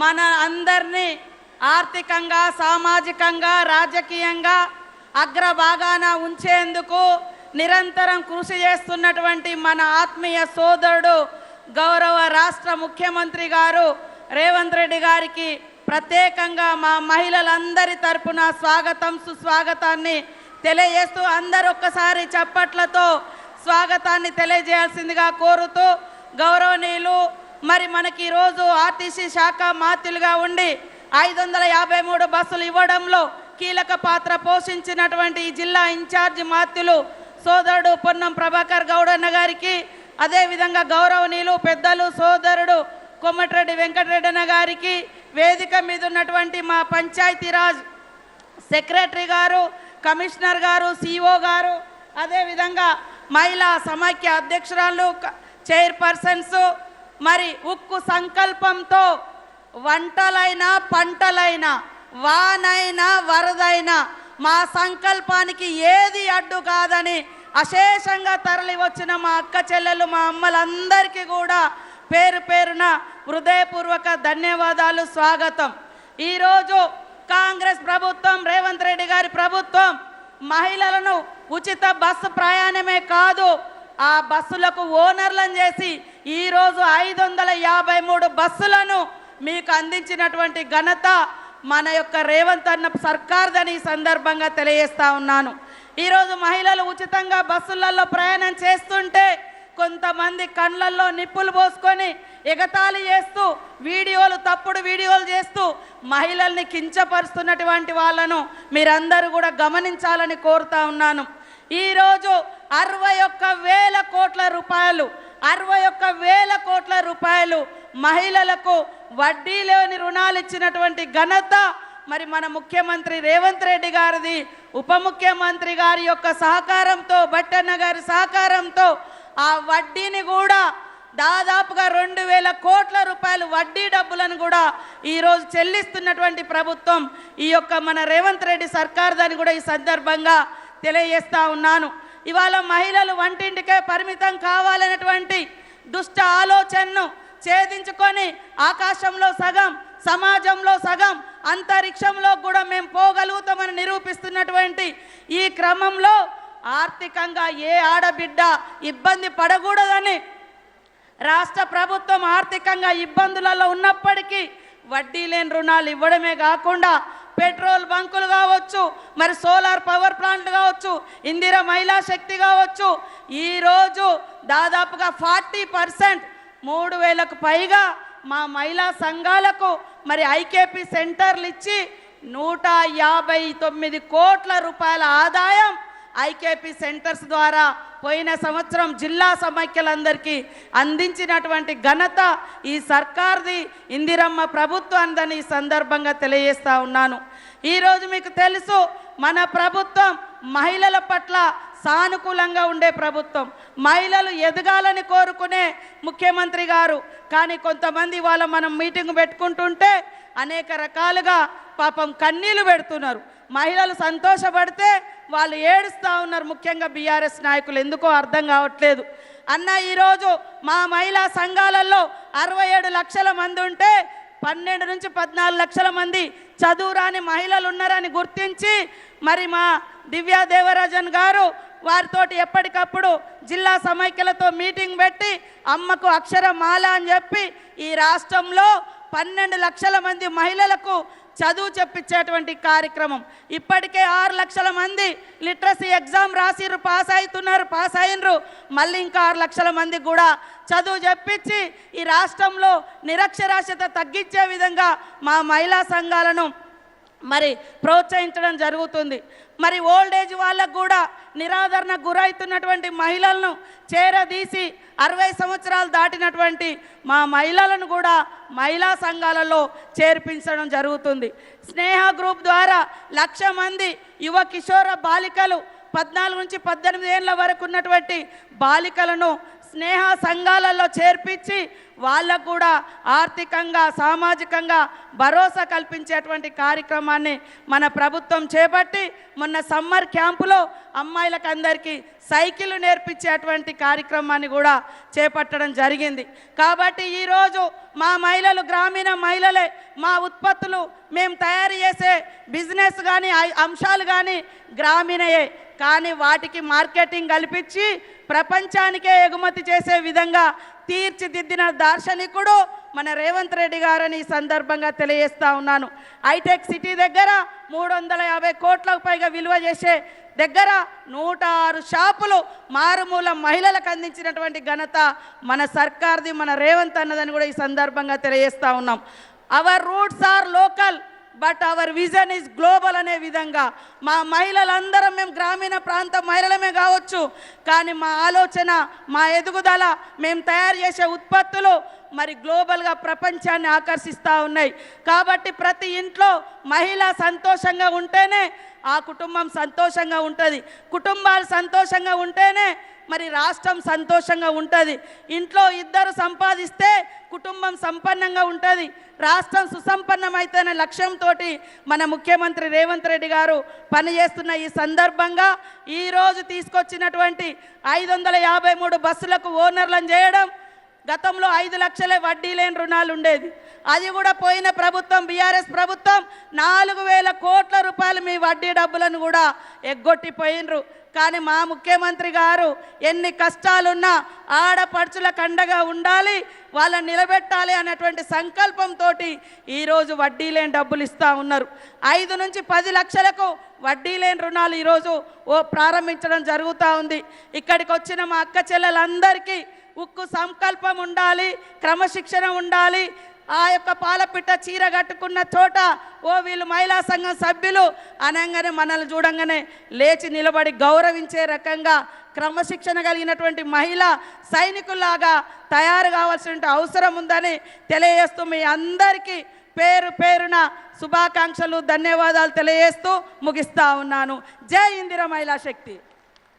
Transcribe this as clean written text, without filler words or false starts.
మన అందరినీ ఆర్థికంగా, సామాజికంగా, రాజకీయంగా అగ్రభాగాన ఉంచేందుకు నిరంతరం కృషి చేస్తున్నటువంటి మన ఆత్మీయ సోదరుడు గౌరవ రాష్ట్ర ముఖ్యమంత్రి గారు రేవంత్ రెడ్డి గారికి ప్రత్యేకంగా మా మహిళలందరి తరపున స్వాగతం, సుస్వాగతాన్ని తెలియజేస్తూ అందరూ ఒక్కసారి చప్పట్లతో స్వాగతాన్ని తెలియజేయాల్సిందిగా కోరుతూ, గౌరవనీయులు మరి మనకి ఈరోజు ఆర్టీసీ శాఖ మాత్యులుగా ఉండి 553 బస్సులు ఇవ్వడంలో కీలక పాత్ర పోషించినటువంటి ఈ జిల్లా ఇన్ఛార్జి మాత్యులు సోదరుడు పొన్నం ప్రభాకర్ గౌడ్ అన్న గారికి, అదేవిధంగా గౌరవనీయులు పెద్దలు సోదరుడు కొమ్మటిరెడ్డి వెంకటరెడ్డి అన్న గారికి, వేదిక మీద ఉన్నటువంటి మా పంచాయతీరాజ్ సెక్రటరీ గారు, కమిషనర్ గారు, సిఓ గారు, అదేవిధంగా మహిళా సమాఖ్య అధ్యక్షురాలు, చైర్పర్సన్స్, మరి ఉక్కు సంకల్పంతో వంటలైనా పంటలైనా వానైనా వరదైనా మా సంకల్పానికి ఏది అడ్డు కాదని అశేషంగా తరలి వచ్చిన మా అక్క చెల్లెలు, మా అమ్మలందరికీ కూడా పేరు పేరున హృదయపూర్వక ధన్యవాదాలు, స్వాగతం. ఈరోజు కాంగ్రెస్ ప్రభుత్వం, రేవంత్ రెడ్డి గారి ప్రభుత్వం మహిళలను ఉచిత బస్సు ప్రయాణమే కాదు, ఆ బస్సులకు ఓనర్లను చేసి ఈరోజు 553 బస్సులను మీకు అందించినటువంటి ఘనత మన యొక్క రేవంత్ అన్న సర్కార్దని ఈ సందర్భంగా తెలియజేస్తా ఉన్నాను. ఈరోజు మహిళలు ఉచితంగా బస్సులలో ప్రయాణం చేస్తుంటే కొంతమంది కళ్ళల్లో నిప్పులు పోసుకొని ఎగతాళి చేస్తూ తప్పుడు వీడియోలు చేస్తూ మహిళల్ని కించపరుస్తున్నటువంటి వాళ్ళను మీరందరూ కూడా గమనించాలని కోరుతా ఉన్నాను. ఈరోజు 61,000 కోట్ల రూపాయలు 61,000 కోట్ల రూపాయలు మహిళలకు వడ్డీ లేని రుణాలు ఇచ్చినటువంటి ఘనత మరి మన ముఖ్యమంత్రి రేవంత్ రెడ్డి గారిది. ఉప ముఖ్యమంత్రి గారి యొక్క సహకారంతో, బట్టన్న గారి సహకారంతో ఆ వడ్డీని కూడా దాదాపుగా 2,000 కోట్ల రూపాయలు వడ్డీ డబ్బులను కూడా ఈరోజు చెల్లిస్తున్నటువంటి ప్రభుత్వం ఈ యొక్క మన రేవంత్ రెడ్డి సర్కార్దని కూడా ఈ సందర్భంగా తెలియజేస్తా ఉన్నాను. ఇవాళ మహిళలు వంటింటికే పరిమితం కావాలనేటువంటి దుష్ట ఆలోచనను ఛేదించుకొని ఆకాశంలో సగం, సమాజంలో సగం, అంతరిక్షంలో కూడా మేము పోగలుగుతామని నిరూపిస్తున్నటువంటి ఈ క్రమంలో ఆర్థికంగా ఏ ఆడబిడ్డ ఇబ్బంది పడకూడదని రాష్ట్ర ప్రభుత్వం ఆర్థికంగా ఇబ్బందులలో ఉన్నప్పటికీ వడ్డీ లేని రుణాలు ఇవ్వడమే కాకుండా పెట్రోల్ బంకులు కావచ్చు, మరి సోలార్ పవర్ ప్లాంట్లు కావచ్చు, ఇందిరా మహిళా శక్తి కావచ్చు, ఈరోజు దాదాపుగా 40% 3,000కు పైగా మా మహిళా సంఘాలకు మరి ఐకేపీ సెంటర్లు ఇచ్చి 159 కోట్ల రూపాయల ఆదాయం ఐకేపీ సెంటర్స్ ద్వారా పోయిన సంవత్సరం జిల్లా సమైక్యలందరికీ అందించినటువంటి ఘనత ఈ సర్కార్ది, ఇందిరమ్మ ప్రభుత్వాన్ని ఈ సందర్భంగా తెలియజేస్తా ఉన్నాను. ఈరోజు మీకు తెలుసు మన ప్రభుత్వం మహిళల పట్ల సానుకూలంగా ఉండే ప్రభుత్వం, మహిళలు ఎదగాలని కోరుకునే ముఖ్యమంత్రి గారు. కానీ కొంతమంది వాళ్ళ మనం మీటింగ్ పెట్టుకుంటుంటే అనేక రకాలుగా పాపం కన్నీళ్లు పెడుతున్నారు. మహిళలు సంతోషపడితే వాళ్ళు ఏడుస్తూ ఉన్నారు. ముఖ్యంగా బీఆర్ఎస్ నాయకులు ఎందుకో అర్థం కావట్లేదు. అన్న ఈరోజు మా మహిళా సంఘాలలో 67 లక్షల మంది ఉంటే 12 నుంచి 14 లక్షల మంది చదువురాని మహిళలు ఉన్నారని గుర్తించి మరి మా దివ్యా దేవరాజన్ గారు వారితోటి ఎప్పటికప్పుడు జిల్లా సమైక్యలతో మీటింగ్ పెట్టి అమ్మకు అక్షరమాల అని చెప్పి ఈ రాష్ట్రంలో 12 లక్షల మంది మహిళలకు చదువు చెప్పించేటువంటి కార్యక్రమం. ఇప్పటికే 6 లక్షల మంది లిటరసీ ఎగ్జామ్ రాసిర్రు, పాస్ అయినరు. మళ్ళీ ఇంకా 6 లక్షల మంది కూడా చదువు చెప్పించి ఈ రాష్ట్రంలో నిరక్షరాస్యత తగ్గించే విధంగా మా మహిళా సంఘాలను మరి ప్రోత్సహించడం జరుగుతుంది. మరి ఓల్డ్ ఏజ్ వాళ్ళకు కూడా నిరాదరణ గురవుతున్నటువంటి మహిళలను చేరదీసి 60 సంవత్సరాలు దాటినటువంటి మా మహిళలను కూడా మహిళా సంఘాలలో చేర్పించడం జరుగుతుంది. స్నేహ గ్రూప్ ద్వారా 1,00,000 మంది యువ కిషోర బాలికలు 14 నుంచి 18 ఏళ్ల వరకు ఉన్నటువంటి బాలికలను స్నేహ సంఘాలలో చేర్పించి వాళ్ళకు కూడా ఆర్థికంగా సామాజికంగా భరోసా కల్పించేటువంటి కార్యక్రమాన్ని మన ప్రభుత్వం చేపట్టి మొన్న సమ్మర్ క్యాంపులో అమ్మాయిలకు అందరికీ సైకిల్ నేర్పించేటువంటి కార్యక్రమాన్ని కూడా చేపట్టడం జరిగింది. కాబట్టి ఈరోజు మా మహిళలు గ్రామీణ మహిళలే మా ఉత్పత్తులు మేము తయారు చేసే బిజినెస్ కానీ అంశాలు కానీ గ్రామీణయే, కానీ వాటికి మార్కెటింగ్ కల్పించి ప్రపంచానికే ఎగుమతి చేసే విధంగా తీర్చిదిద్దిన దార్శనికుడు మన రేవంత్ రెడ్డి గారని ఈ సందర్భంగా తెలియజేస్తా ఉన్నాను. హైటెక్ సిటీ దగ్గర 350 కోట్లకు పైగా విలువ చేసే దగ్గర 106 షాపులు మారుమూల మహిళలకు అందించినటువంటి ఘనత మన సర్కార్ది, మన రేవంత్ అన్నదని కూడా ఈ సందర్భంగా తెలియజేస్తా ఉన్నాం. Our roots are local but our vision is global అనే విధంగా మా మహిళలందరం మేము గ్రామీణ ప్రాంత మహిళలమే కావచ్చు, కానీ మా ఆలోచన, మా ఎదుగుదల, మేము తయారు చేసే ఉత్పత్తులు మరి గ్లోబల్గా ప్రపంచాన్ని ఆకర్షిస్తూ ఉన్నాయి. కాబట్టి ప్రతి ఇంట్లో మహిళ సంతోషంగా ఉంటేనే ఆ కుటుంబం సంతోషంగా ఉంటుంది, కుటుంబాలు సంతోషంగా ఉంటేనే మరి రాష్ట్రం సంతోషంగా ఉంటుంది. ఇంట్లో ఇద్దరు సంపాదిస్తే కుటుంబం సంపన్నంగా ఉంటుంది, రాష్ట్రం సుసంపన్నమైతేనే లక్ష్యంతో మన ముఖ్యమంత్రి రేవంత్ రెడ్డి గారు పనిచేస్తున్న ఈ సందర్భంగా ఈరోజు తీసుకొచ్చినటువంటి 553 బస్సులకు ఓనర్లను చేయడం, గతంలో 5 లక్షలే వడ్డీ లేని రుణాలు ఉండేది, అది కూడా పోయిన ప్రభుత్వం బీఆర్ఎస్ ప్రభుత్వం 4,000 కోట్ల రూపాయలు మీ వడ్డీ డబ్బులను కూడా ఎగ్గొట్టిపోయినరు. కానీ మా ముఖ్యమంత్రి గారు ఎన్ని కష్టాలున్నా ఆడపడుచులకు అండగా ఉండాలి, వాళ్ళని నిలబెట్టాలి అనేటువంటి సంకల్పంతో ఈరోజు వడ్డీ లేని డబ్బులు ఇస్తూ ఉన్నారు. 5 నుంచి 10 లక్షలకు వడ్డీ లేని రుణాలు ఈరోజు ప్రారంభించడం జరుగుతూ ఉంది. ఇక్కడికి వచ్చిన మా అక్క చెల్లెలందరికీ ఉక్కు సంకల్పం ఉండాలి, క్రమశిక్షణ ఉండాలి. ఆ యొక్క పాలపిట్ట చీర కట్టుకున్న చోట వీళ్ళు మహిళా సంఘం సభ్యులు అనగానే మనల్ని చూడంగానే లేచి నిలబడి గౌరవించే రకంగా క్రమశిక్షణ కలిగినటువంటి మహిళా సైనికుల్లాగా తయారు కావాల్సిన అవసరం ఉందని తెలియజేస్తూ మీ అందరికీ పేరు పేరున శుభాకాంక్షలు, ధన్యవాదాలు తెలియజేస్తూ ముగిస్తా ఉన్నాను. జై ఇందిరా మహిళా శక్తి.